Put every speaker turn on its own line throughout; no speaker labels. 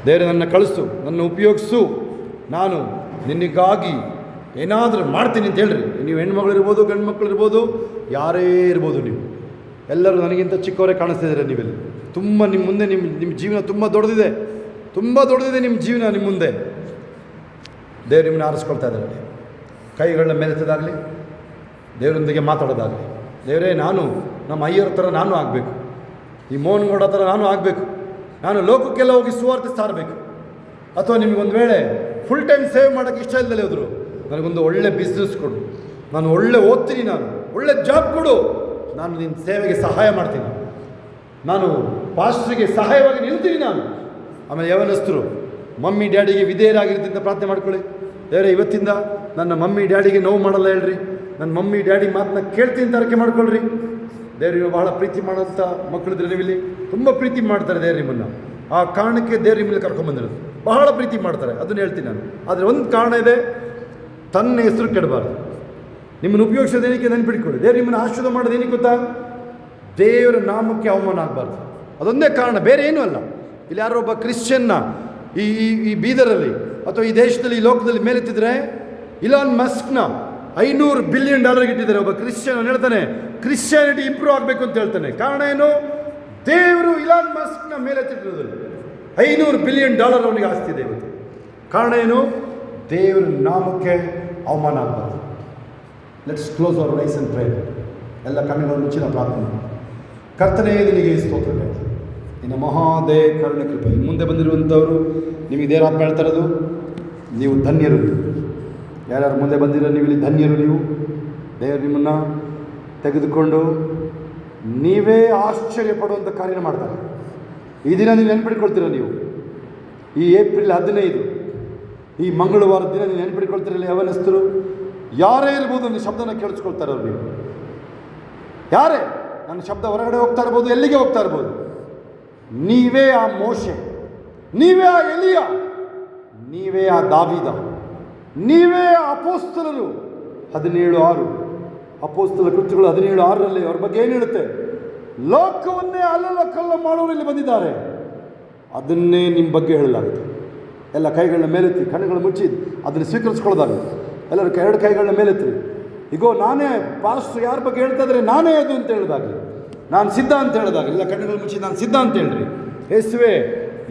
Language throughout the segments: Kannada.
ದೇವರೇ, ನನ್ನ ಕಳಿಸು, ನನ್ನ ಉಪಯೋಗಿಸು, ನಾನು ನಿನಗಾಗಿ ಏನಾದರೂ ಮಾಡ್ತೀನಿ ಅಂತ ಹೇಳ್ರಿ. ನೀವು ಹೆಣ್ಮಗಳಿರ್ಬೋದು, ಗಂಡು ಮಕ್ಕಳಿರ್ಬೋದು, ಯಾರೇ ಇರ್ಬೋದು, ನೀವು ಎಲ್ಲರೂ ನನಗಿಂತ ಚಿಕ್ಕವರೇ ಕಾಣಿಸ್ತಿದ್ದೀರ. ನೀವೆಲ್ಲ ತುಂಬ ನಿಮ್ಮ ಮುಂದೆ ನಿಮ್ಮ ಜೀವನ ತುಂಬ ದೊಡ್ಡದಿದೆ, ತುಂಬ ದೊಡ್ಡದಿದೆ ನಿಮ್ಮ ಜೀವನ. ನಿಮ್ಮ ಮುಂದೆ ದೇವರು ನಿಮ್ಮನ್ನು ಆರಿಸ್ಕೊಳ್ತಾ ಇದ್ದಾರೆ. ಕೈಗಳನ್ನ ಮೇಲೆತ್ತದಾಗಲಿ, ದೇವರೊಂದಿಗೆ ಮಾತಾಡೋದಾಗಲಿ. ದೇವರೇ, ನಾನು ನಮ್ಮ ಅಯ್ಯರ ಥರ ನಾನು ಆಗಬೇಕು, ಈ ಮೋಹನ್ಗೌಡ ಥರ ನಾನು ಆಗಬೇಕು, ನಾನು ಲೋಕಕ್ಕೆಲ್ಲ ಹೋಗಿ ಸುವಾರ್ತೆ ಸಾರಬೇಕು. ಅಥವಾ ನಿಮಗೊಂದು ವೇಳೆ ಫುಲ್ ಟೈಮ್ ಸೇವ್ ಮಾಡೋಕ್ಕೆ ಇಷ್ಟ ಇಲ್ಲದೆ ಹೋದರು, ನನಗೊಂದು ಒಳ್ಳೆ ಬಿಸ್ನೆಸ್ ಕೊಡು, ನಾನು ಒಳ್ಳೆ ಓದ್ತೀನಿ, ನಾನು ಒಳ್ಳೆ ಜಾಬ್ ಕೊಡು, ನಾನು ನಿನ್ನ ಸೇವೆಗೆ ಸಹಾಯ ಮಾಡ್ತೀನಿ, ನಾನು ಪಾಸ್ಟ್ರಿಗೆ ಸಹಾಯವಾಗಿ ನಿಲ್ತೀನಿ ನಾನು. ಆಮೇಲೆ ಯವನಸ್ಥರು ಮಮ್ಮಿ ಡ್ಯಾಡಿಗೆ ವಿಧೇಯರಾಗಿರ್ತೀನಿ ಅಂತ ಪ್ರಾರ್ಥನೆ ಮಾಡ್ಕೊಳ್ಳಿ. ದೇವರೇ, ಇವತ್ತಿಂದ ನನ್ನ ಮಮ್ಮಿ ಡ್ಯಾಡಿಗೆ ನೋವು ಮಾಡಲ್ಲ ಹೇಳ್ರಿ, ನನ್ನ ಮಮ್ಮಿ ಡ್ಯಾಡಿ ಮಾತನ್ನ ಕೇಳ್ತೀನಿ ಅಂತ ಅರಕೆ ಮಾಡ್ಕೊಳ್ರಿ. ದೇವ್ರಿಗೆ ಬಹಳ ಪ್ರೀತಿ ಮಾಡೋಂಥ ಮಕ್ಕಳಿದ್ರೆ ನೀವಿಲ್ಲಿ ತುಂಬ ಪ್ರೀತಿ ಮಾಡ್ತಾರೆ ದೇವ್ರು ನಿಮ್ಮನ್ನು. ಆ ಕಾರಣಕ್ಕೆ ದೇವ್ರು ನಿಮ್ಮಲ್ಲಿ ಕರ್ಕೊಂಬಂದಿರೋದು, ಬಹಳ ಪ್ರೀತಿ ಮಾಡ್ತಾರೆ, ಅದನ್ನು ಹೇಳ್ತೀನಿ ನಾನು. ಆದರೆ ಒಂದು ಕಾರಣ ಇದೆ, ತನ್ನ ಹೆಸರು ಕೆಡಬಾರ್ದು. ನಿಮ್ಮನ್ನು ಉಪಯೋಗಿಸೋದೇನಕ್ಕೆ ನೆನ್ಪಿಟ್ಕೊಳ್ಳಿ. ದೇವ್ರು ನಿಮ್ಮನ್ನು ಆಶೀರ್ವಾದ ಮಾಡೋದು ಏನಕ್ಕೆ ಗೊತ್ತಾ? ದೇವರ ನಾಮಕ್ಕೆ ಅವಮಾನ ಆಗಬಾರ್ದು, ಅದೊಂದೇ ಕಾರಣ, ಬೇರೆ ಏನೂ ಅಲ್ಲ. ಇಲ್ಲಿ ಯಾರೋ ಒಬ್ಬ ಕ್ರಿಶ್ಚಿಯನ್ನ ಈ ಬೀದರಲ್ಲಿ ಅಥವಾ ಈ ದೇಶದಲ್ಲಿ, ಈ ಲೋಕದಲ್ಲಿ ಮೇಲೆತ್ತಿದ್ರೆ, ಇಲಾನ್ ಮಸ್ಕ್ನ $500 ಬಿಲಿಯನ್ ಇಟ್ಟಿದ್ದಾರೆ. ಒಬ್ಬ ಕ್ರಿಶ್ಚಿಯನ್ ಹೇಳ್ತಾನೆ, ಕ್ರಿಶ್ಚಿಯಾನಿಟಿ ಇಂಪ್ರೂವ್ ಆಗಬೇಕು ಅಂತ ಹೇಳ್ತಾನೆ. ಕಾರಣ ಏನು? ದೇವರು ಇಲಾನ್ ಮಸ್ಕ್ನ ಮೇಲೆತ್ತಿಟ್ಟಿರೋದು. $500 ಬಿಲಿಯನ್ ಅವನಿಗೆ ಆಸ್ತಿ ಇದೆ ಇವತ್ತು. ಕಾರಣ ಏನು? ದೇವರ ನಾಮಕ್ಕೆ ಅವಮಾನ ಆಗಬಾರ್ದು. Let's close our eyes and pray. ಎಲ್ಲ ಕಣ್ಣುಗಳನ್ನು ಮುಚ್ಚಿನ ಪ್ರಾರ್ಥನೆ. ಕರ್ತನೇ, ನಿನಗೆ ಸ್ತೋತ್ರ, ನಿನ್ನ ಮಹಾದೇ ಕರುಣೆ ಕೃಪೆ. ಮುಂದೆ ಬಂದಿರುವಂಥವರು ನಿಮಗೆ ದೇವರಾತ್ಮ ಹೇಳ್ತಾ ಇರೋದು, ನೀವು ಧನ್ಯರು. ಯಾರ್ಯಾರು ಮುಂದೆ ಬಂದಿರೋ ನೀವು ಇಲ್ಲಿ ಧನ್ಯರು. ನೀವು ದೇವರು ನಿಮ್ಮನ್ನು ತೆಗೆದುಕೊಂಡು ನೀವೇ ಆಶ್ಚರ್ಯ ಪಡುವಂಥ ಕಾರ್ಯನ ಮಾಡ್ತಾರೆ. ಈ ದಿನ ನೀವು ನೆನ್ಪಿಟ್ಕೊಳ್ತೀರ. ನೀವು ಈ ಏಪ್ರಿಲ್ 15 ಈ ಮಂಗಳವಾರದ ದಿನ ನೀವು ನೆನ್ಪಿಟ್ಕೊಳ್ತೀರಲ್ಲ, ಯವನಸ್ಥರು ಯಾರೇ ಇರ್ಬೋದು, ನನ್ನ ಶಬ್ದನ ಕೇಳಿಸ್ಕೊಳ್ತಾರೆ ಅವ್ರು. ನೀವು ಯಾರೇ ನನ್ನ ಶಬ್ದ ಹೊರಗಡೆ ಹೋಗ್ತಾ ಇರ್ಬೋದು, ಎಲ್ಲಿಗೆ ಹೋಗ್ತಾ ಇರ್ಬೋದು, ನೀವೇ ಆ ಮೋಶೆ, ನೀವೇ ಆ ಎಲಿಯ, ನೀವೇ ಆ ದಾವೀದ, ನೀವೇ ಆ ಅಪೊಸ್ತಲರು. 17:6 ಅಪೊಸ್ತಲ ಕೃತ್ಯಗಳು 17:6ರಲ್ಲಿ ಅವ್ರ ಬಗ್ಗೆ ಏನು ಹೇಳುತ್ತೆ? ಲೋಕವನ್ನೇ ಅಲ್ಲಲ್ಲ ಕಲ್ಲ ಮಾಡೋರು ಇಲ್ಲಿ ಬಂದಿದ್ದಾರೆ. ಅದನ್ನೇ ನಿಮ್ಮ ಬಗ್ಗೆ ಹೇಳಲಾಗುತ್ತೆ. ಎಲ್ಲ ಕೈಗಳನ್ನ ಮೇಲೆತ್ತಿ, ಕಣ್ಣುಗಳು ಮುಚ್ಚಿ ಅದನ್ನು ಸ್ವೀಕರಿಸ್ಕೊಳ್ಳೋದಾಗುತ್ತೆ. ಎಲ್ಲರೂ 2 ಕೈಗಳನ್ನ ಮೇಲೆತ್ತಿ. ಈಗೋ ನಾನೇ ಪಾಸ್ಟ್ರು ಯಾರ ಬಗ್ಗೆ ಹೇಳ್ತಾ ಇದ್ರೆ ನಾನೇ ಅದು ಅಂತ ಹೇಳೋದಾಗಲಿ, ನಾನು ಸಿದ್ಧ ಅಂತ ಹೇಳೋದಾಗಲಿ, ಇಲ್ಲ ಕಣ್ಣುಗಳು ಮುಚ್ಚಿ ನಾನು ಸಿದ್ಧ ಅಂತ ಹೇಳ್ರಿ. ಯೇಸುವೆ,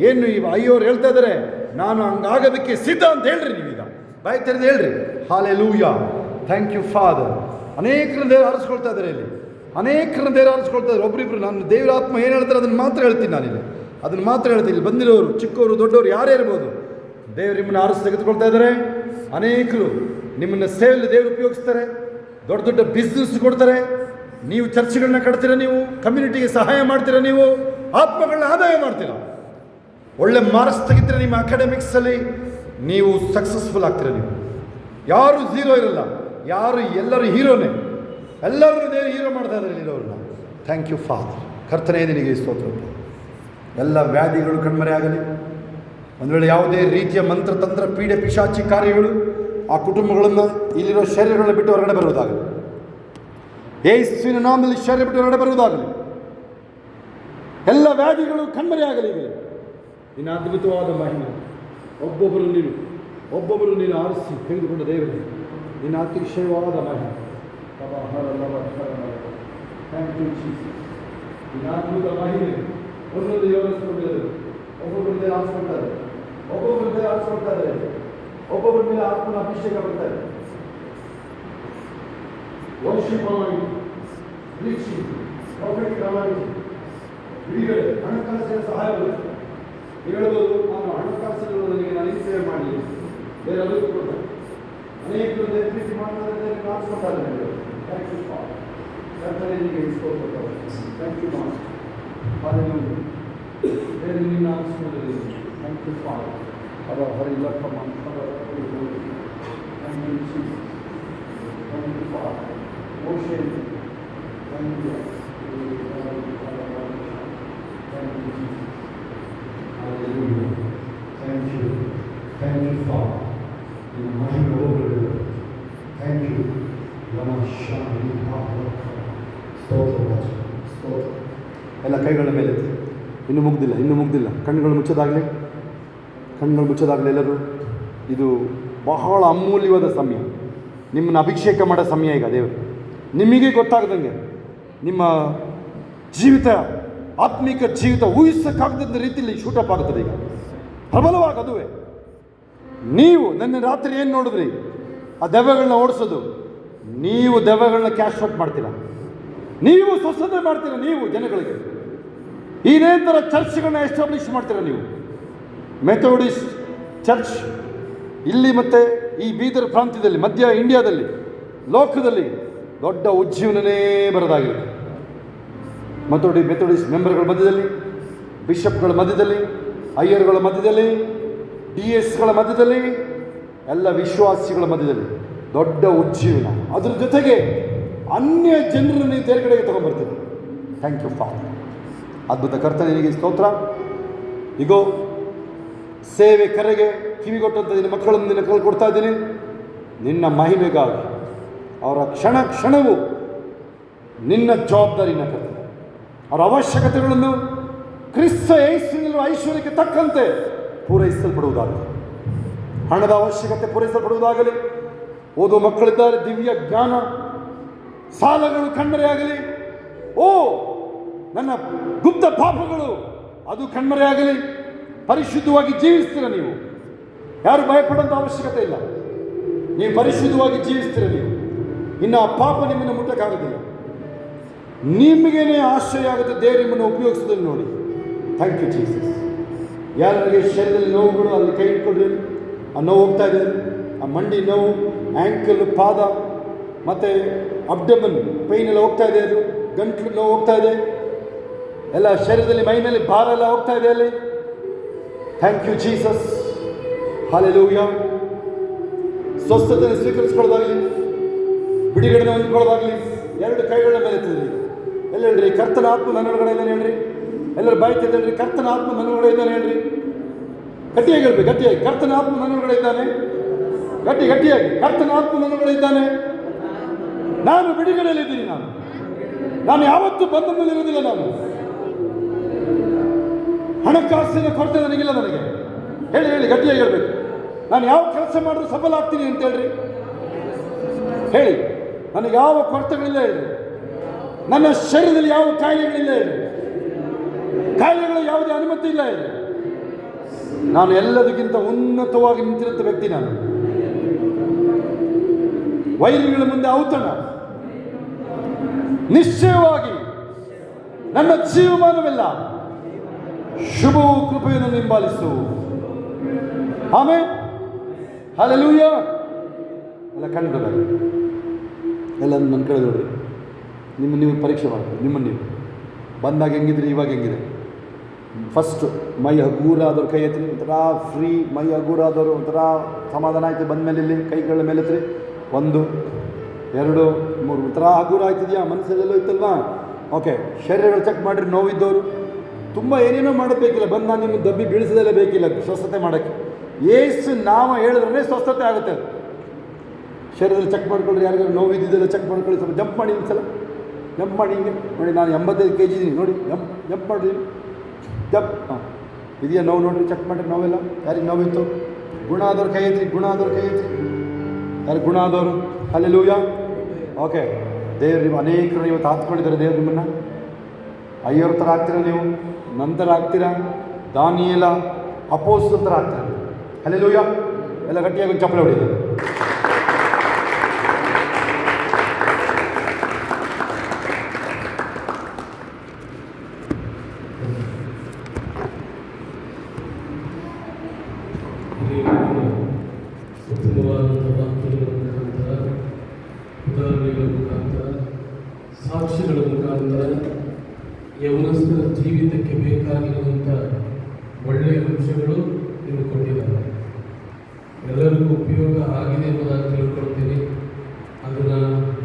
ಏನು ಅಯ್ಯೋರು ಹೇಳ್ತಾ ಇದ್ದಾರೆ, ನಾನು ಹಂಗಾಗೋದಕ್ಕೆ ಸಿದ್ಧ ಅಂತ ಹೇಳ್ರಿ. ನೀವೀಗ ಬಾಯಿ ತೆರೆದು ಹೇಳ್ರಿ, ಹಾಲೆಲೂಯಾ, ಥ್ಯಾಂಕ್ ಯು ಫಾದರ್. ಅನೇಕರನ್ನ ದೇವರು ಆರಿಸ್ಕೊಳ್ತಾ ಇದ್ದಾರೆ ಇಲ್ಲಿ, ಅನೇಕರನ್ನ ದೇವರು ಆರಿಸ್ಕೊಳ್ತಾ ಇದ್ದಾರೆ. ಒಬ್ಬರಿಬ್ರು ನಾನು ದೇವರಾತ್ಮ ಏನು ಹೇಳ್ತಾರೆ ಅದನ್ನು ಮಾತ್ರ ಹೇಳ್ತೀನಿ. ನಾನಿಲ್ಲಿ ಅದನ್ನು ಮಾತ್ರ ಹೇಳ್ತೀನಿ. ಇಲ್ಲಿ ಬಂದಿರೋರು ಚಿಕ್ಕವರು ದೊಡ್ಡವರು ಯಾರೇ ಇರ್ಬೋದು, ದೇವರು ನಿಮ್ಮನ್ನು ಆರಿಸಿ ತೆಗೆದುಕೊಳ್ತಾ ಇದ್ದಾರೆ. ಅನೇಕರು ನಿಮ್ಮನ್ನು ಸೇವೆಯಲ್ಲಿ ದೇವರು ಉಪಯೋಗಿಸ್ತಾರೆ, ದೊಡ್ಡ ದೊಡ್ಡ ಬಿಸ್ನೆಸ್ ಕೊಡ್ತಾರೆ. ನೀವು ಚರ್ಚ್ಗಳನ್ನ ಕಟ್ತೀರ, ನೀವು ಕಮ್ಯುನಿಟಿಗೆ ಸಹಾಯ ಮಾಡ್ತೀರ, ನೀವು ಆತ್ಮಗಳನ್ನ ಆದಾಯ ಮಾಡ್ತೀರ, ಒಳ್ಳೆ ಮಾರ್ಕ್ಸ್ ತೆಗಿತೀರ ನಿಮ್ಮ ಅಕಾಡೆಮಿಕ್ಸಲ್ಲಿ, ನೀವು ಸಕ್ಸಸ್ಫುಲ್ ಆಗ್ತೀರ. ನೀವು ಯಾರು ಝೀರೋ ಇರಲ್ಲ, ಎಲ್ಲರೂ ಹೀರೋನೇ. ಎಲ್ಲರೂ ದೇವರು ಹೀರೋ ಮಾಡ್ತಾ ಇದ್ದಾರೆ ಇರೋರನ್ನ. Thank you father. ಕರ್ತನೇ, ನಿನಗೆ ಸ್ತೋತ್ರ. ಎಲ್ಲ ವ್ಯಾಧಿಗಳು ಕಣ್ಮರೆ ಆಗಲಿ. ಒಂದು ವೇಳೆ ಯಾವುದೇ ರೀತಿಯ ಮಂತ್ರ ತಂತ್ರ ಪೀಡೆ ಪಿಶಾಚಿ ಕಾರ್ಯಗಳು ಆ ಕುಟುಂಬಗಳನ್ನು, ಇಲ್ಲಿರೋ ಶರೀರಗಳನ್ನ ಬಿಟ್ಟು ಹೊರಗಡೆ ಬರುವುದಾಗಲಿ. ಯೇಸುವಿನ ನಾಮದಲ್ಲಿ ಶರೀರ ಬಿಟ್ಟು ಹೊರಗಡೆ ಬರುವುದಾಗಲಿ. ಎಲ್ಲ ವ್ಯಾಧಿಗಳು ಕಣ್ಮರೆ ಆಗಲಿ. ಈಗ ನಿನ್ನ ಅದ್ಭುತವಾದ ಮಹಿಮೆ ಒಬ್ಬೊಬ್ಬರು ನೀನು ಆರಿಸಿ ತೆಗೆದುಕೊಂಡ ದೇವರೇ, ನಿನ್ನ ಅತಿಶಯವಾದ ಮಹಿಮೆ. ನಿನ್ನ ಅದ್ಭುತ ಮಹಿಮೆ ಒಂದೊಂದು ಯೋಗಿಸ್ಕೊಂಡಿದ್ದಾರೆ. ಒಬ್ಬೊಬ್ಬರ ಮೇಲೆ ಆರಿಸ್ಕೊಳ್ತಾರೆ, ಒಬ್ಬೊಬ್ಬರ ಮೇಲೆ ಆತ್ಮನ ಅಭಿಷೇಕ ಬರ್ತಾರೆ. ವರ್ಷಿಪವಾಗಿ ಬಿಡುಗಡೆ, ಹಣಕಾಸಿನ ಸಹಾಯ ಬರುತ್ತೆ. ಹೇಳ್ಬೋದು, ನಾನು ಹಣಕಾಸಿನ ನನಗೆ ನಾನು ಈ ಸೇವೆ ಮಾಡಿ ಬೇರೆ ಅದಕ್ಕೂ ಕೊಡ್ತಾರೆ. ಅನೇಕರು ಪ್ರೀತಿ ಮಾಡ್ತಾರೆ, ಆರಿಸ್ಕೊಳ್ತಾರೆ. Thank you father. ಕರ್ತನಿಗೆ ಇಸ್ಕೊಳ್ತಾರೆ. Thank you master. ಹಾಲೆಲೂಯಾ. ಬೇರೆ ನಿನ್ನ ಆರಿಸ್ಕೊಂಡಿದ್ದೀವಿ. Thank you father. ಹರಿಲಕ್ಕಮ್ಮ. Thank you Jesus. Thank you father. ಮೋಶೆ, thank you. Thank you Jesus. Hallelujah. Thank you. Thank you, Father. In the name of the Lord. Thank you. Lamashani Papa. ಸ್ತೋತ್ರ. ಸ್ತೋತ್ರ. ಎಲ್ಲ ಕೈಗಳ ಮೇಲೆ ಇನ್ನು ಮುಗ್ದಿಲ್ಲ. ಕಣ್ಣುಗಳು ಮುಚ್ಚೋದಾಗಲಿ. ಕಣ್ಣುಗಳು ಮುಚ್ಚೋದಾಗಲಿ ಎಲ್ಲರೂ. ಇದು ಬಹಳ ಅಮೂಲ್ಯವಾದ ಸಮಯ, ನಿಮ್ಮನ್ನು ಅಭಿಷೇಕ ಮಾಡೋ ಸಮಯ ಈಗ ದೇವರು. ನಿಮಗೆ ಗೊತ್ತಾಗದಂಗೆ ನಿಮ್ಮ ಜೀವಿತ, ಆತ್ಮಿಕ ಜೀವಿತ ಊಹಿಸೋಕ್ಕಾಗದ ರೀತಿಯಲ್ಲಿ ಶೂಟಪ್ ಆಗ್ತದೆ ಈಗ ಪ್ರಬಲವಾಗಿ. ಅದುವೇ ನೀವು ನನ್ನ ರಾತ್ರಿ ಏನು ನೋಡಿದ್ರಿ, ಆ ದೆವ್ವಗಳನ್ನ ಓಡಿಸೋದು. ನೀವು ದೆವ್ವಗಳನ್ನ ಕ್ಯಾಶ್ ಔಟ್ ಮಾಡ್ತೀರಾ, ನೀವು ಸ್ವಸ್ಥತೆ ಮಾಡ್ತೀರಾ, ನೀವು ಜನಗಳಿಗೆ ಇದೇ ಥರ ಚರ್ಚ್ಗಳನ್ನ ಎಸ್ಟಾಬ್ಲಿಷ್ ಮಾಡ್ತೀರಾ ನೀವು. ಮೆಥೋಡಿಸ್ಟ್ ಚರ್ಚ್ ಇಲ್ಲಿ ಮತ್ತು ಈ ಬೀದರ್ ಪ್ರಾಂತ್ಯದಲ್ಲಿ, ಮಧ್ಯ ಇಂಡಿಯಾದಲ್ಲಿ, ಲೋಕದಲ್ಲಿ ದೊಡ್ಡ ಉಜ್ಜೀವನನೇ ಬರೋದಾಗಿದೆ. ಮೆಥೋಡಿಸ್ಟ್ ಮೆಂಬರ್ಗಳ ಮಧ್ಯದಲ್ಲಿ, ಬಿಷಪ್ಗಳ ಮಧ್ಯದಲ್ಲಿ, ಅಯ್ಯರ್ಗಳ ಮಧ್ಯದಲ್ಲಿ, DS ಗಳ ಮಧ್ಯದಲ್ಲಿ, ಎಲ್ಲ ವಿಶ್ವಾಸಿಗಳ ಮಧ್ಯದಲ್ಲಿ ದೊಡ್ಡ ಉಜ್ಜೀವನ. ಅದ್ರ ಜೊತೆಗೆ ಅನ್ಯ ಜನರನ್ನು ತೇರ್ಗಡೆಗೆ ತಗೊಂಡ್ಬರ್ತೀನಿ. Thank you father. ಅದ್ಭುತ ಕರ್ತನೆ, ನಿನಗೆ ಸ್ತೋತ್ರ. ಈಗೋ ಸೇವೆ ಕರೆಗೆ ಕಿವಿಗೊಟ್ಟಂಥ ನಿನ್ನ ಮಕ್ಕಳನ್ನು ನಿನ್ನ ಕೈಲಿ ಕೊಡ್ತಾ ಇದ್ದೀನಿ. ನಿನ್ನ ಮಹಿಮೆಗಾಗಿ ಅವರ ಕ್ಷಣ ಕ್ಷಣವೂ ನಿನ್ನ ಜವಾಬ್ದಾರಿನ ಕರ್ತನೆ. ಅವರ ಅವಶ್ಯಕತೆಗಳನ್ನು ಕ್ರಿಸ್ತ ಯೇಸುವಿನ ಐಶ್ವರ್ಯಕ್ಕೆ ತಕ್ಕಂತೆ ಪೂರೈಸಲ್ಪಡುವುದಾಗಲಿ. ಹಣದ ಅವಶ್ಯಕತೆ ಪೂರೈಸಲ್ಪಡುವುದಾಗಲಿ. ಓದುವ ಮಕ್ಕಳಿದ್ದಾರೆ, ದಿವ್ಯ ಜ್ಞಾನ, ಸಾಲಗಳು ಕಣ್ಮರೆಯಾಗಲಿ. ಓ ನನ್ನ ಗುಪ್ತ ಪಾಪಗಳು ಅದು ಕಣ್ಮರೆಯಾಗಲಿ. ಪರಿಶುದ್ಧವಾಗಿ ಜೀವಿಸ್ತೀರ ನೀವು. ಯಾರು ಭಯಪಡುವಂಥ ಅವಶ್ಯಕತೆ ಇಲ್ಲ. ನೀವು ಪರಿಶುದ್ಧವಾಗಿ ಜೀವಿಸ್ತೀರ ನೀವು. ಇನ್ನು ಆ ಪಾಪ ನಿಮ್ಮನ್ನು ಮುಟ್ಟಕ್ಕಾಗೋದಿಲ್ಲ. ನಿಮಗೇನೆ ಆಶ್ರಯ ಆಗುತ್ತೆ ದೇವರು ನಿಮ್ಮನ್ನು ಉಪಯೋಗಿಸೋದನ್ನು ನೋಡಿ. Thank you Jesus. ಯಾರಿಗೆ ಶರೀರದಲ್ಲಿ ನೋವುಗಳು ಅಲ್ಲಿ ಕೈ ಇಟ್ಕೊಳ್ರಿ, ಆ ನೋವು ಹೋಗ್ತಾ ಇದೆ, ಆ ಮಂಡಿ ನೋವು, ಆ್ಯಂಕಲ್, ಪಾದ ಮತ್ತು ಅಬ್ಡಮನ್ ಪೈನ್ ಎಲ್ಲ ಹೋಗ್ತಾ ಇದೆ, ಅದು ಗಂಟಲು ನೋವು ಹೋಗ್ತಾ ಇದೆ, ಎಲ್ಲ ಶರೀರದಲ್ಲಿ ಮೈ ಮೇಲೆ ಭಾರ ಎಲ್ಲ ಹೋಗ್ತಾ ಇದೆ ಅಲ್ಲಿ. Thank you Jesus. ಹಲ್ಲೆಲೂಯಾ. ಸ್ವಸ್ಥತೆಯನ್ನು ಸ್ವೀಕರಿಸ್ಕೊಳ್ಳೋದಾಗಲಿ, ಬಿಡುಗಡೆನ ಹೊಂದ್ಕೊಳ್ಳೋದಾಗಲಿ. ಎರಡು ಕೈಗಳ ಮೇಲೆ ಎತ್ತಿದ್ರಿ. ಎಲ್ಲ ಹೇಳ್ರಿ, ಕರ್ತನ ಆತ್ಮ ನನ್ನೊಳಗಡೆ ಇದ್ದಾನೆ ಹೇಳ್ರಿ. ಎಲ್ಲರೂ ಬಾಯಿ ತೆಗೆದ್ರಿ, ಕರ್ತನ ಆತ್ಮ ನನ್ನೊಳಗಡೆ ಇದ್ದಾನೆ ಹೇಳ್ರಿ. ಗಟ್ಟಿಯಾಗಿ ಹೇಳ್ಬೇಕು, ಗಟ್ಟಿಯಾಗಿ. ಕರ್ತನ ಆತ್ಮ ನನ್ನೊಳಗಡೆ ಇದ್ದಾನೆ. ಗಟ್ಟಿಯಾಗಿ, ಕರ್ತನ ಆತ್ಮ ನನ್ನೊಳಗಡೆ ಇದ್ದಾನೆ. ನಾನು ಬಿಡುಗಡೆಯಲ್ಲಿದ್ದೀನಿ. ನಾನು ಯಾವತ್ತೂ ಬಂದ ಮೇಲೆ ಇರೋದಿಲ್ಲ. ನಾನು ಹಣಕಾಸಿನ ಕೊರತೆ ನನಗಿಲ್ಲ. ನನಗೆ ಹೇಳಿ ಗಟ್ಟಿಯಾಗಿ ಹೇಳ್ಬೇಕು. ನಾನು ಯಾವ ಕೆಲಸ ಮಾಡಿದ್ರು ಸಫಲ ಆಗ್ತೀನಿ ಅಂತ ಹೇಳ್ರಿ. ಹೇಳಿ, ನನಗೆ ಯಾವ ಕೊರತೆಗಳಿಲ್ಲ ಹೇಳ್ರಿ. ನನ್ನ ಶರೀರದಲ್ಲಿ ಯಾವ ಕಾಯಿಲೆಗಳಿಲ್ಲ ಹೇಳ್ರಿ. ಕಾಯಿಲೆಗಳ ಯಾವುದೇ ಅನುಮತಿ ಇಲ್ಲ ಹೇಳ್ರಿ. ನಾನು ಎಲ್ಲದಕ್ಕಿಂತ ಉನ್ನತವಾಗಿ ನಿಂತಿರುವಂಥ ವ್ಯಕ್ತಿ. ನಾನು ವೈರಿಗಳ ಮುಂದೆ ಔತಣ. ನಿಶ್ಚಯವಾಗಿ ನನ್ನ ಜೀವಮಾನವೆಲ್ಲ ಶುಭವೂ ಕೃಪೆಯನ್ನು ಹಿಂಬಾಲಿಸು. ಆಮೇಲೆ ಹಲ್ಲೆಲೂಯಾ. ಎಲ್ಲ ಕಂಡು ಎಲ್ಲ ನನ್ನ ಕಡೆ ನೋಡ್ರಿ. ನೀವು ಪರೀಕ್ಷೆ ಮಾಡ್ತೀವಿ. ನಿಮ್ಮನ್ನು ನೀವು ಬಂದಾಗ ಹೆಂಗಿದ್ರಿ, ಇವಾಗ ಹೆಂಗಿದೆ. ಫಸ್ಟ್ ಮೈ ಹಗೂರ ಆದವ್ರು ಕೈ ಎತ್ತಿರಿ. ಒಂಥರ ಫ್ರೀ ಮೈ ಹಗೂರ ಆದವರು ಒಂಥರ ಸಮಾಧಾನ ಆಯ್ತು. ಬಂದ ಮೇಲೆ ಇಲ್ಲಿ ಕೈಗಳ ಮೇಲೆ ಎತ್ತಿರಿ. 1 2 3 ಒಂಥರ ಹಗೂರ ಆಯ್ತಿದೆಯಾ, ಮನಸ್ಸಲ್ಲೆಲ್ಲೋ ಇತ್ತಲ್ವಾ. ಓಕೆ, ಶರೀರಗಳು ಚೆಕ್ ಮಾಡಿರಿ. ನೋವಿದ್ದವರು ತುಂಬ ಏನೇನೋ ಮಾಡಬೇಕಿಲ್ಲ. ಬಂದು ನಾನು ನಿಮ್ಮ ದಬ್ಬಿ ಬೀಳಿಸೋದೆಲ್ಲ ಬೇಕಿಲ್ಲ ಸ್ವಸ್ಥತೆ ಮಾಡೋಕ್ಕೆ. ಏಸು ನಾಮ ಹೇಳಿದ್ರೆ ಸ್ವಸ್ಥತೆ ಆಗುತ್ತೆ. ಶರೀರದಲ್ಲಿ ಚೆಕ್ ಮಾಡ್ಕೊಳ್ರಿ. ಯಾರಿಗಾರು ನೋವು ಇದ್ದಿದ್ದೆಲ್ಲ ಚೆಕ್ ಮಾಡ್ಕೊಳ್ಳಿ. ಸ್ವಲ್ಪ ಜಂಪ್ ಮಾಡಿ, ಒಂದು ಸಲ ಜಂಪ್ ಮಾಡಿ. ಹಿಂಗೆ ನೋಡಿ, ನಾನು 85 kg ಇದ್ದೀನಿ ನೋಡಿ. ಜಂಪ್ ಮಾಡಿರಿ, ಜಂಪ್. ಹಾಂ, ಇದೆಯಾ ನೋವು ನೋಡಿರಿ, ಚೆಕ್ ಮಾಡಿರಿ. ನೋವೆಲ್ಲ ಯಾರಿಗೆ ನೋವಿತ್ತು, ಗುಣ ಆದವ್ರು ಕೈ ಎತ್ತಿರಿ. ಯಾರಿಗೆ ಗುಣ ಆದವರು. ಹಲ್ಲೆಲೂಯಾ. ಓಕೆ, ದೇವ್ರು ನೀವು ಅನೇಕರು ಇವತ್ತು ಹಾತ್ಕೊಂಡಿದ್ದಾರೆ. ದೇವ್ರು ನಿಮ್ಮನ್ನು ಅಯ್ಯೋರ ಥರ ಆಗ್ತೀರ, ನೀವು ನಂತರ ಆಗ್ತೀರಾ. ದಾನಿಯೇಲ ಅಪೊಸ್ತಲರ ಥರ ಆಗ್ತೀರ. ಹಲ್ಲೆಲೂಯಾ. ಎಲ್ಲ ಗಟ್ಟಿಯಾಗಿ ಒಂದು ಚಪ್ಪಲಿ ಹೊಡಿದೆ.
ಸಾಕ್ಷಿಗಳ ಮುಖಾಂತರ ಯೌವನಸ್ಥರ ಜೀವಿತಕ್ಕೆ ಬೇಕಾಗಿರುವಂಥ ಒಳ್ಳೆಯ ಅಂಶಗಳು ನೀವು ಕೊಟ್ಟಿದ್ದಾರೆ. ಎಲ್ಲರಿಗೂ ಉಪಯೋಗ ಆಗಿದೆ ಎಂಬುದಾಗಿ ತಿಳ್ಕೊಳ್ತೀನಿ. ಅದನ್ನು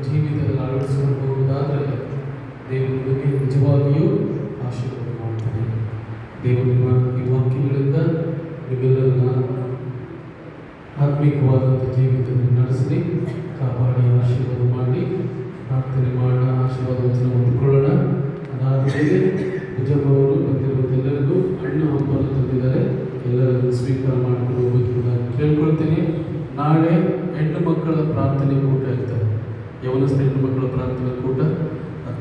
ಜೀವಿತದಲ್ಲಿ ಅಳವಡಿಸಿಕೊಂಡು ಹೋಗುವುದಾದರೆ ದೇವರು ನಿಮಗೆ ನಿಜವಾಗಿಯೂ ಆಶೀರ್ವಾದ ಮಾಡ್ತಾನೆ. ದೇವರು ನಿಮ್ಮ ಈ ವಾಕ್ಯಗಳಿಂದ ನಿಮ್ಮೆಲ್ಲರನ್ನ ಆತ್ಮಿಕವಾದಂಥ ಜೀವಿತದಲ್ಲಿ ನಡೆಸಿ ಕಾಪಾಡಿ ಆಶೀರ್ವಾದ ಮಾಡಿ ಪ್ರಾರ್ಥನೆ ಮಾಡೋಣ. ಆಶೀರ್ವಾದ ವಚನ ಹೊಂದಿಕೊಳ್ಳೋಣ. ಅದಾದಮೇಲೆ ನಿಜವರು ಬಂದಿರುವುದೆಲ್ಲರಿಗೂ ಹಣ್ಣು ಹಂಪಲು ತಂದಿದ್ದಾರೆ. ಎಲ್ಲರಿಗೂ ಸ್ವೀಕಾರ ಮಾಡಿಕೊಂಡು ಹೋಗಬೇಕೆಂಬುದಾಗಿ ಕೇಳ್ಕೊಳ್ತೀನಿ. ನಾಳೆ ಹೆಣ್ಣು ಮಕ್ಕಳ ಪ್ರಾರ್ಥನೆ ಕೂಟ ಇರ್ತದೆ. ಯವನಸ್ಥ ಹೆಣ್ಣು ಮಕ್ಕಳ ಪ್ರಾರ್ಥನೆ ಕೂಟ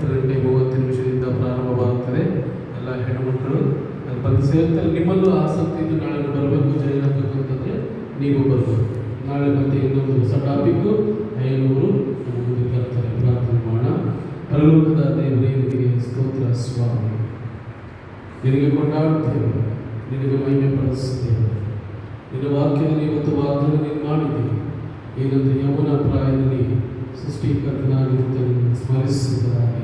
10:30 ಪ್ರಾರಂಭವಾಗ್ತದೆ. ಎಲ್ಲ ಹೆಣ್ಣುಮಕ್ಕಳು ಅಲ್ಲಿ ಬಂದು ಸೇರ್ತಾರೆ. ನಿಮ್ಮಲ್ಲೂ ಆಸಕ್ತಿ ಇದ್ದು ನಾಳೆ ಬರಬೇಕು, ಜಾಯಿನ್ ಆಗಬೇಕು ಅಂತಂದರೆ ನೀವು ಬರ್ಬೋದು. ನಾಳೆ ಮತ್ತೆ ಇನ್ನೊಂದು ಹೊಸ ಟಾಪಿಕ್ಕು 500 ಮುಂದೆ ಬರ್ತಾರೆ. ಪ್ರಾರ್ಥನೆ ಮಾಡೋಣ. ಪರಲೋಕದ ದೇವರೇ, ನಿನಗೆ ಸ್ತೋತ್ರ ಸ್ವಾಮಿ. ನಿನಗೆ ಕೊಂಡಾಡ್ತೇವೆ, ನಿನಗೆ ಮಹಿಮೆ ಪಡಿಸ್ತೇವೆ. ನಿನ್ನ ವಾಕ್ಯದಲ್ಲಿ ಇವತ್ತು ವಾಗ್ದಾನ ನೀನು ಮಾಡಿದ್ದೀವಿ. ಏನಂದರೆ ಯೌವನ ಪ್ರಾಯದಲ್ಲಿ ಸೃಷ್ಟಿಕರ್ತನಾಗಿರುವಂತೆ ಸ್ಮರಿಸುವುದಾಗಿ,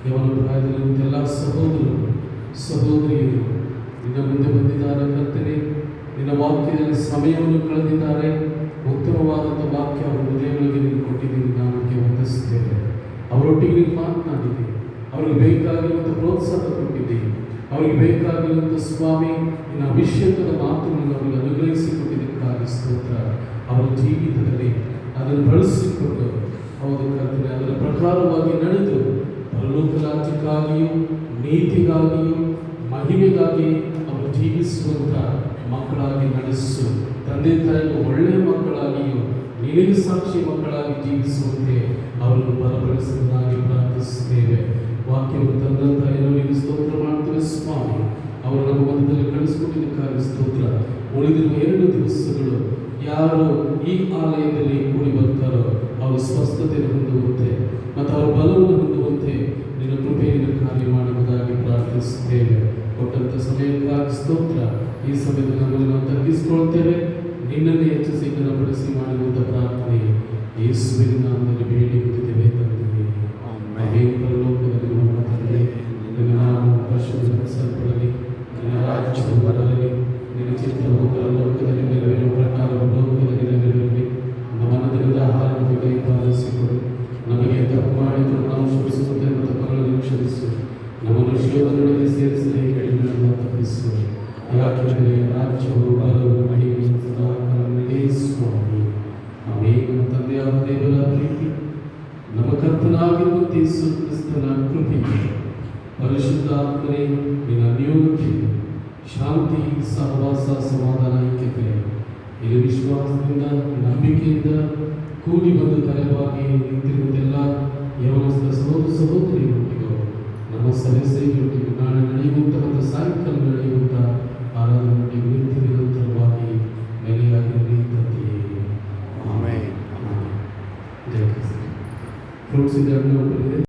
ಯೌವನ ಪ್ರಾಯದಲ್ಲಿ ಎಲ್ಲ ಸಹೋದರರು ಸಹೋದರಿಯರು ನಿನ್ನ ಮುಂದೆ ಬಂದಿದ್ದಾರೆ ಕರ್ತನೆ. ನಿನ್ನ ವಾಕ್ಯದಲ್ಲಿ ಸಮಯವನ್ನು ಕಳೆದಿದ್ದಾರೆ. ಉತ್ತಮವಾದಂಥ ವಾಕ್ಯ ಅವರ ಹೃದಯಗಳಿಗೆ ನೀನು ಕೊಟ್ಟಿದ್ದೀನಿ. ನಾಮಕ್ಕೆ ವಂದಿಸುತ್ತೇವೆ. ಅವರೊಟ್ಟಿಗೆ ನೀನು ಮಾತನಾಡಿದೆ. ಅವರಿಗೆ ಬೇಕಾಗಿರುವಂಥ ಪ್ರೋತ್ಸಾಹ ಕೊಟ್ಟಿದ್ದೀವಿ. ಅವರಿಗೆ ಬೇಕಾಗಿರುವಂಥ ಸ್ವಾಮಿ ನಿನ್ನ ಅಭಿಷೇಕದ ಮಾತುಗಳನ್ನು ಅವರಿಗೆ ಅನುಗ್ರಹಿಸಿಕೊಟ್ಟಿದ್ದಕ್ಕಾಗಿ ಸ್ತೋತ್ರ. ಅವರ ಜೀವಿತದಲ್ಲಿ ಅದನ್ನು ಬಳಸಿಕೊಂಡು ಹೌದು ಕರ್ತನೆ, ಅದರ ಪ್ರಕಾರವಾಗಿ ನಡೆದು ಪರಲೋಕ ರಾಜ್ಯಕ್ಕಾಗಿಯೂ ನೀತಿಗಾಗಿಯೂ ಮಹಿಮೆಗಾಗಿ ಅವರು ಜೀವಿಸುವಂಥ ಮಕ್ಕಳಾಗಿ ನಡೆಸು. ತಂದೆ ತಾಯಿಗೆ ಒಳ್ಳೆಯ ಮಕ್ಕಳಾಗಿಯೂ ನಿನಗೆ ಸಾಕ್ಷಿ ಮಕ್ಕಳಾಗಿ ಜೀವಿಸುವಂತೆ ಅವರನ್ನು ಬಲಪಡಿಸುವುದಾಗಿ ಪ್ರಾರ್ಥಿಸುತ್ತೇವೆ. ವಾಕ್ಯವನ್ನು ತಂದಂಥ ಎಲ್ಲರಿಗೂ ಸ್ತೋತ್ರ ಮಾಡ್ತೇವೆ ಸ್ವಾಮಿ. ಅವರು ನಮ್ಮ ಮಧ್ಯದಲ್ಲಿ ಕಳಿಸಿಕೊಟ್ಟಿದ್ದಕ್ಕಾಗಿ ಸ್ತೋತ್ರ. ಉಳಿದಿರುವ 2 ದಿವಸಗಳು ಯಾರು ಈ ಆಲಯದಲ್ಲಿ ಕೂಡಿ ಬರ್ತಾರೋ ಅವರು ಸ್ವಸ್ಥತೆಯನ್ನು ಹೊಂದುವಂತೆ ಮತ್ತು ಅವರ ಬಲವನ್ನು ಹೊಂದುವಂತೆ ನಿನ್ನ ಕೃಪೆಯನ್ನು ಕಾರ್ಯ ಮಾಡುವುದಾಗಿ ಪ್ರಾರ್ಥಿಸುತ್ತೇವೆ. ಕೊಟ್ಟಂಥ ಸಮಯಕ್ಕಾಗಿ ಸ್ತೋತ್ರ. ಈ ಸಮಯದಲ್ಲಿ ನಮ್ಮನ್ನು ನಾವು ತಗ್ಗಿಸಿಕೊಳ್ತೇವೆ. ನಿನ್ನನ್ನೇ ಹೆಚ್ಚಿಸಿ ಗಣಪಡಿಸಿ ಮಾಡುವಂಥ ಪ್ರಾರ್ಥನೆ ಯೇಸುವಿನ ನಾಮದಲ್ಲಿ ಬೇಡಿ ಹೊಂದಿದ್ದೇವೆ ತಂದೆಯೇ. ಆಮೆನ್. ಪರಲೋಕದಲ್ಲಿ ನಮ್ಮ ತಂದೆ, ನಿನ್ನ ನಾಮವು ಪರಿಶುದ್ಧಪಡಿಸಲ್ಪಡಲಿ. ನಿನ್ನ ರಾಜ್ಯವು ಬರಲಿ. ನಿನ್ನ ಚಿತ್ತವು ಪರಲೋಕದಲ್ಲಿ ನೆರವೇರುವ ಪ್ರಕಾರ ಲೋಕದಲ್ಲಿ ನೆರವೇರಲಿ. ನಮ್ಮ ಮನದಿಂದ ಆಹಾರ ನಮಗೆ ಪಾಲಿಸಿಕೊಡು. ನಮಗೆ ತಪ್ಪು ಮಾಡಿದರೂ ನಾವು ಕ್ಷಮಿಸುವಂತೆ ನಮ್ಮ ತಪ್ಪುಗಳನ್ನು ಕ್ಷಮಿಸು. ನಮ್ಮನ್ನು ಶೋಧನೆಗಳಿಗೆ ಸೇರಿಸದೆ ಕೆಡುಕನ್ನು ತಪ್ಪಿಸು. ಯಾಕೆಂದರೆ ರಾಜ್ಯವು ಬಲವು ಮಹಿಮೆಯು ಸದಾಕಾಲವೇ ಸ್ವಾಮಿ. ಆಮೇಲೆ ನಮ್ಮ ತಂದೆಯಾದ ದೇವರ ಪ್ರೀತಿ, ನಮ್ಮ ಕರ್ತನಾಗಿರುವಂತೆ ಯೇಸು ಕ್ರಿಸ್ತನ ಕೃಪೆ, ಪರಿಶುದ್ಧಾತ್ಮನೇ ನಿನ್ನ ಅನ್ಯೋನ್ಯತೆ, ಶಾಂತಿ, ಸಹವಾಸ, ಸಮಾಧಾನ, ಐಕ್ಯತೆ ಇದು ವಿಶ್ವಾಸದಿಂದ ನಂಬಿಕೆಯಿಂದ ಕೂಡಿ ಬಂದು ತಲೆವಾಗಿ ನಿಂತಿರುವುದೆಲ್ಲ ಯವನಸ್ಥ ಸಹೋದರಿಯೊಟ್ಟಿಗೂ ನಮ್ಮ ಸದಸ್ಯರು